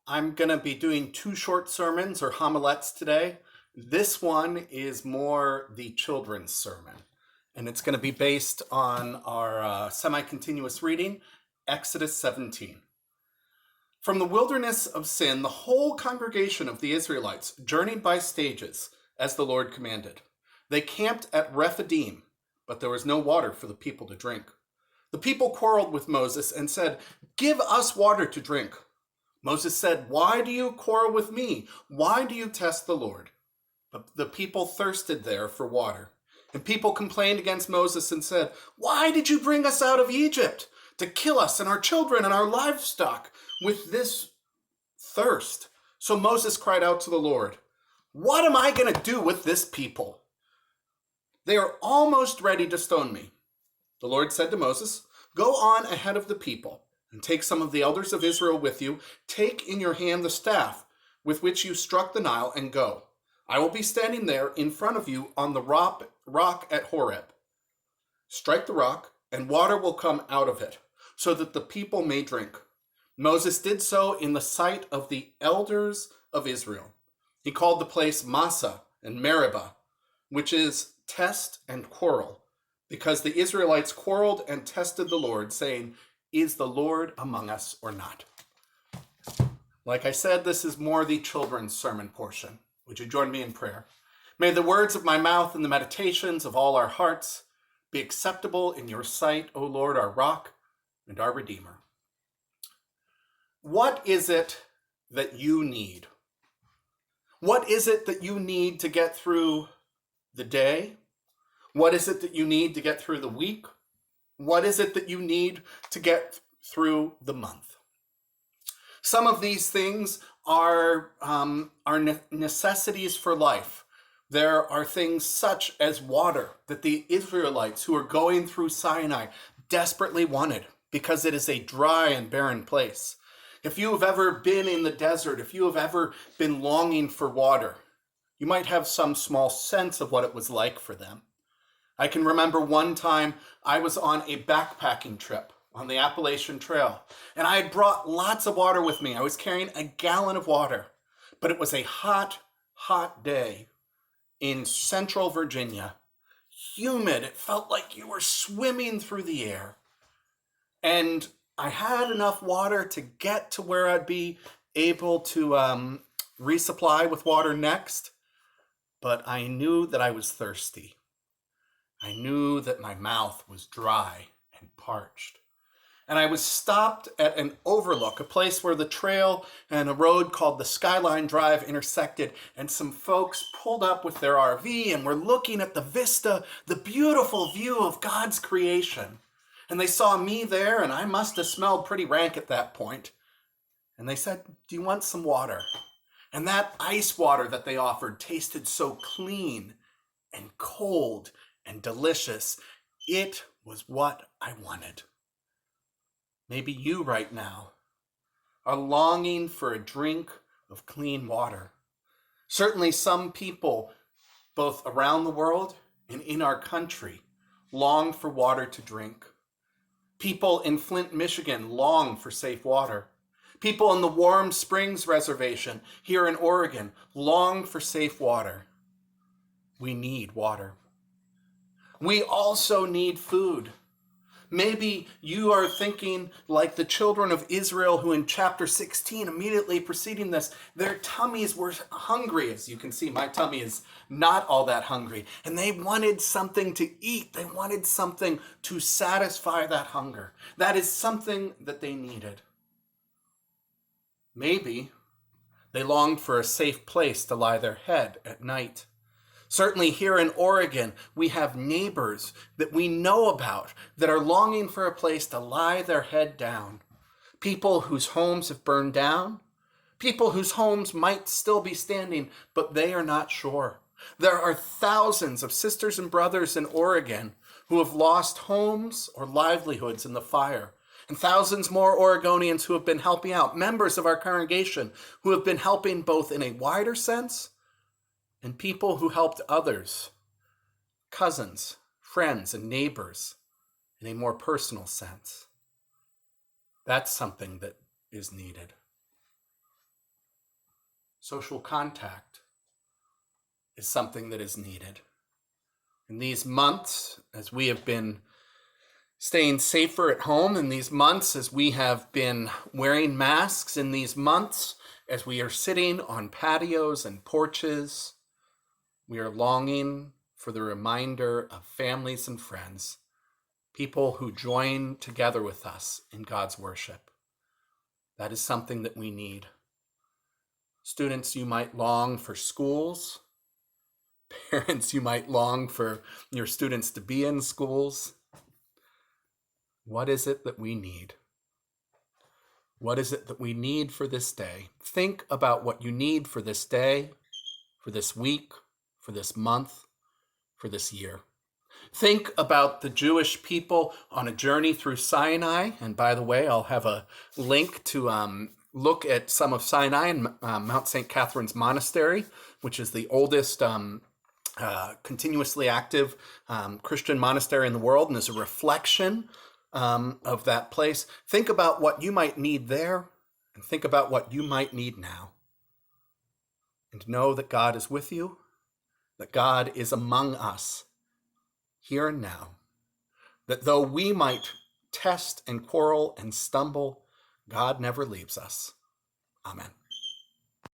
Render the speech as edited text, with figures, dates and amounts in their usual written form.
I'm going to be doing two short sermons or homilets today. This one is more the children's sermon, and it's going to be based on our semi-continuous reading, Exodus 17. From the wilderness of sin, the whole congregation of the Israelites journeyed by stages, as the Lord commanded. They camped at Rephidim, but there was no water for the people to drink. The people quarreled with Moses and said, "Give us water to drink." Moses said, "Why do you quarrel with me? Why do you test the Lord?" But the people thirsted there for water. And people complained against Moses and said, "Why did you bring us out of Egypt to kill us and our children and our livestock with this thirst?" So Moses cried out to the Lord, "What am I going to do with this people? They are almost ready to stone me." The Lord said to Moses, "Go on ahead of the people and take some of the elders of Israel with you. Take in your hand the staff with which you struck the Nile and go. I will be standing there in front of you on the rock at Horeb. Strike the rock, and water will come out of it, so that the people may drink." Moses did so in the sight of the elders of Israel. He called the place Massah and Meribah, which is test and quarrel, because the Israelites quarreled and tested the Lord, saying, "Is the Lord among us or not?" Like I said, this is more the children's sermon portion. Would you join me in prayer? May the words of my mouth and the meditations of all our hearts be acceptable in your sight, O Lord, our rock and our Redeemer. What is it that you need? What is it that you need to get through the day? What is it that you need to get through the week? What is it that you need to get through the month? Some of these things are necessities for life. There are things such as water that the Israelites who are going through Sinai desperately wanted because it is a dry and barren place. If you have ever been in the desert, if you have ever been longing for water, you might have some small sense of what it was like for them. I can remember one time I was on a backpacking trip on the Appalachian Trail, and I had brought lots of water with me. I was carrying a gallon of water, but it was a hot, hot day in central Virginia. Humid, it felt like you were swimming through the air. And I had enough water to get to where I'd be able to resupply with water next, but I knew that I was thirsty. I knew that my mouth was dry and parched. And I was stopped at an overlook, a place where the trail and a road called the Skyline Drive intersected, and some folks pulled up with their RV and were looking at the vista, the beautiful view of God's creation. And they saw me there, and I must have smelled pretty rank at that point. And they said, "Do you want some water?" And that ice water that they offered tasted so clean and cold and delicious. It was what I wanted. Maybe you right now are longing for a drink of clean water. Certainly some people, both around the world and in our country, long for water to drink. People in Flint, Michigan long for safe water. People in the Warm Springs Reservation here in Oregon long for safe water. We need water. We also need food. Maybe you are thinking like the children of Israel who in chapter 16, immediately preceding this, their tummies were hungry. As you can see, my tummy is not all that hungry. And they wanted something to eat. They wanted something to satisfy that hunger. That is something that they needed. Maybe they longed for a safe place to lie their head at night. Certainly here in Oregon, we have neighbors that we know about that are longing for a place to lie their head down. People whose homes have burned down. People whose homes might still be standing, but they are not sure. There are thousands of sisters and brothers in Oregon who have lost homes or livelihoods in the fire. And thousands more Oregonians who have been helping out, members of our congregation who have been helping both in a wider sense and people who helped others, cousins, friends, and neighbors in a more personal sense. That's something that is needed. social contact is something that is needed. In these months, as we have been staying safer at home, in these months, as we have been wearing masks, in these months, as we are sitting on patios and porches, we are longing for the reminder of families and friends, people who join together with us in God's worship. That is something that we need. Students, you might long for schools. Parents, you might long for your students to be in schools. What is it that we need? What is it that we need for this day? Think about what you need for this day, for this week, for this month, for this year. Think about the Jewish people on a journey through Sinai. And by the way, I'll have a link to look at some of Sinai and Mount St. Catherine's Monastery, which is the oldest continuously active Christian monastery in the world and is a reflection of that place. Think about what you might need there and think about what you might need now. And know that God is with you, that God is among us here and now, that though we might test and quarrel and stumble, God never leaves us. Amen.